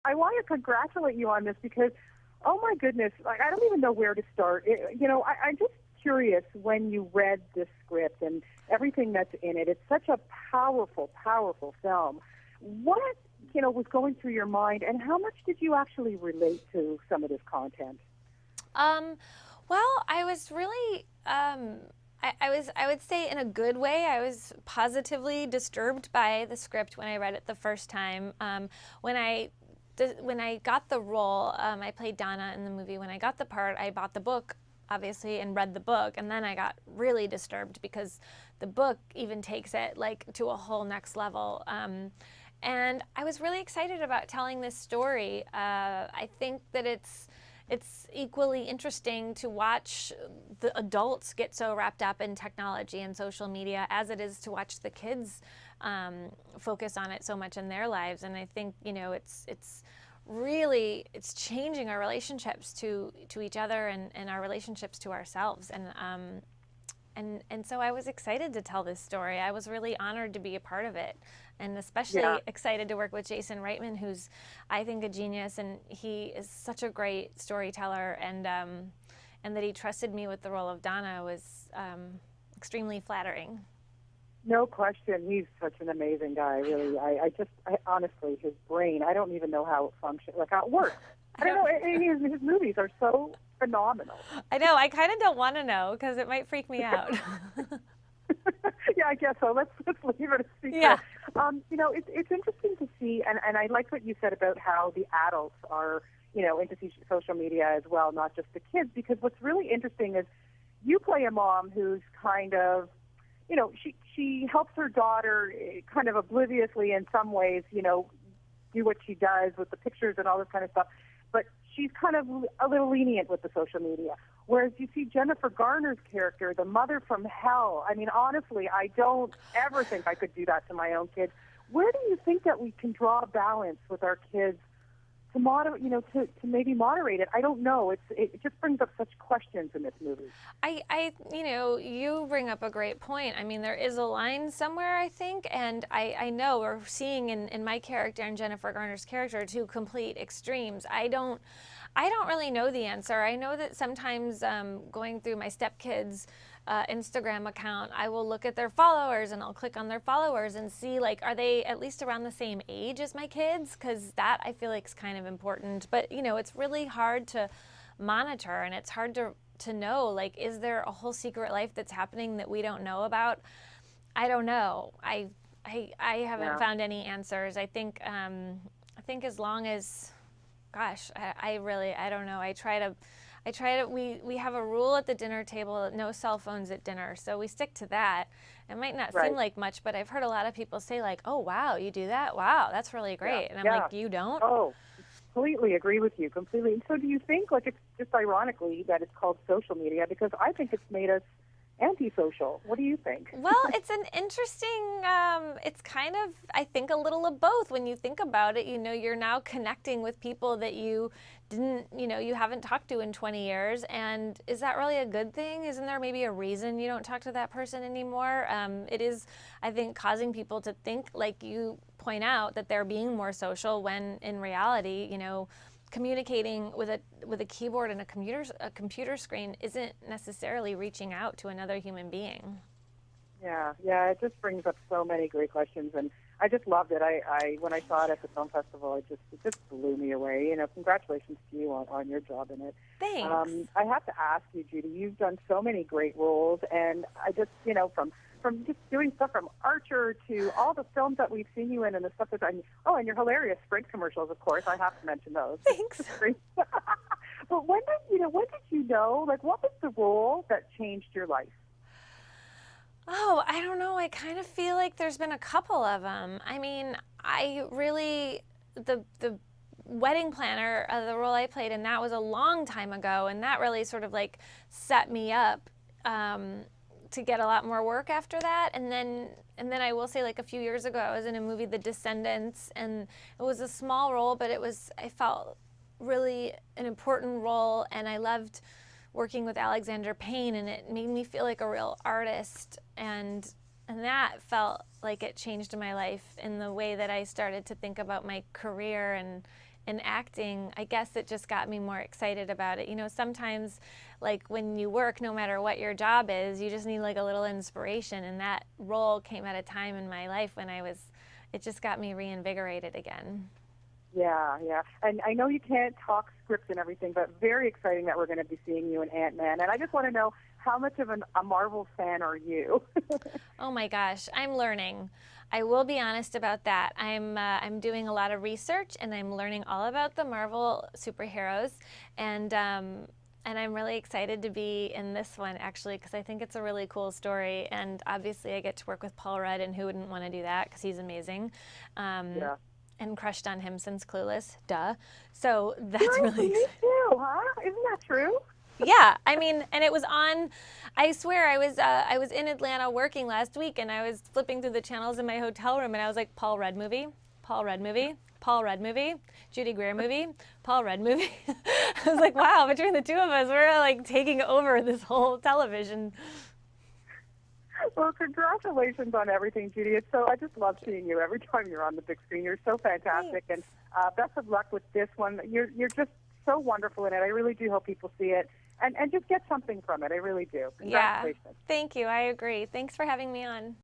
I want to congratulate you on this because, oh my goodness, like I don't even know where to start. I'm just curious when you read this script and everything that's in it. It's such a powerful, powerful film. What, was going through your mind, and how much did you actually relate to some of this content? Well, I was really, I would say in a good way, I was positively disturbed by the script when I read it the first time. When I when I got the role, I played Donna in the movie. When I got the part, I bought the book, obviously, and read the book, and then I got really disturbed because the book even takes it like to a whole next level. And I was really excited about telling this story. I think that it's equally interesting to watch the adults get so wrapped up in technology and social media as it is to watch the kids focus on it so much in their lives. And I think it's really changing our relationships to each other and our relationships to ourselves. And so I was excited to tell this story. I was really honored to be a part of it, and especially excited to work with Jason Reitman, who's, I think, a genius, and he is such a great storyteller, and that he trusted me with the role of Donna was extremely flattering. No question. He's such an amazing guy, really. I honestly, his brain, I don't even know how it functions, like how it works. I don't know. His movies are so phenomenal. I know. I kind of don't want to know because it might freak me out. Yeah, I guess so. Let's leave it a secret. Yeah. It's interesting to see, and I like what you said about how the adults are, into social media as well, not just the kids, because what's really interesting is you play a mom who's kind of, she helps her daughter kind of obliviously in some ways, do what she does with the pictures and all this kind of stuff. But she's kind of a little lenient with the social media. Whereas you see Jennifer Garner's character, the mother from hell. I mean, honestly, I don't ever think I could do that to my own kids. Where do you think that we can draw a balance with our kids to moderate, to maybe moderate it? I don't know. It just brings up such questions in this movie. You bring up a great point. I mean, there is a line somewhere, I think, and I know we're seeing in my character and Jennifer Garner's character two complete extremes. I don't really know the answer. I know that sometimes going through my stepkids' Instagram account, I will look at their followers and I'll click on their followers and see, like, are they at least around the same age as my kids? Because that I feel like is kind of important. But, it's really hard to monitor, and it's hard to know, like, is there a whole secret life that's happening that we don't know about? I don't know. I haven't found any answers. I think as long as, gosh, I don't know. I try to, we have a rule at the dinner table, no cell phones at dinner. So we stick to that. It might not seem like much, but I've heard a lot of people say, like, oh, wow, you do that? Wow, that's really great. And I'm like, you don't? Oh, completely agree with you, completely. And so do you think, like, it's just ironically that it's called social media? Because I think it's made us antisocial. What do you think? Well, it's an interesting, it's kind of, I think, a little of both. When you think about it, you're now connecting with people that you didn't, you haven't talked to in 20 years. And is that really a good thing? Isn't there maybe a reason you don't talk to that person anymore? It is, I think, causing people to think, like you point out, that they're being more social when in reality, communicating with a keyboard and a computer screen isn't necessarily reaching out to another human being. Yeah, it just brings up so many great questions, and I just loved it. I when I saw it at the film festival, it just blew me away. Congratulations to you on your job in it. Thanks. I have to ask you, Judy, you've done so many great roles, and I just, from just doing stuff from Archer to all the films that we've seen you in, and the stuff that and your hilarious Sprint commercials, of course. I have to mention those. Thanks. But when did you know? Like, what was the role that changed your life? Oh, I don't know. I kind of feel like there's been a couple of them. I mean, the wedding planner, the role I played in, that was a long time ago, and that really sort of like set me up to get a lot more work after that. And then I will say, like, a few years ago, I was in a movie, The Descendants, and it was a small role, but I felt really an important role, and I loved working with Alexander Payne, and it made me feel like a real artist, and that felt like it changed my life in the way that I started to think about my career and in acting, I guess it just got me more excited about it. You know, sometimes like when you work, no matter what your job is, you just need like a little inspiration, and that role came at a time in my life when it just got me reinvigorated again. Yeah, yeah. And I know you can't talk scripts and everything, but very exciting that we're going to be seeing you in Ant-Man. And I just want to know, how much of a Marvel fan are you? Oh my gosh, I'm learning. I will be honest about that. I'm doing a lot of research, and I'm learning all about the Marvel superheroes, and I'm really excited to be in this one, actually, because I think it's a really cool story. And obviously I get to work with Paul Rudd, and who wouldn't want to do that, because he's amazing. Yeah. And crushed on him since Clueless, duh. So that's Really? really Me exciting. too, huh? Isn't that true? Yeah, I mean, and it was on. I swear, I was in Atlanta working last week, and I was flipping through the channels in my hotel room, and I was like, Paul Rudd movie, Paul Rudd movie, Paul Rudd movie, Judy Greer movie, Paul Rudd movie. I was like, wow, between the two of us, we're like taking over this whole television. Well, congratulations on everything, Judy. I just love seeing you every time you're on the big screen. You're so fantastic, Thanks. and best of luck with this one. You're just so wonderful in it. I really do hope people see it and just get something from it. I really do. Congratulations. Yeah, thank you. I agree. Thanks for having me on.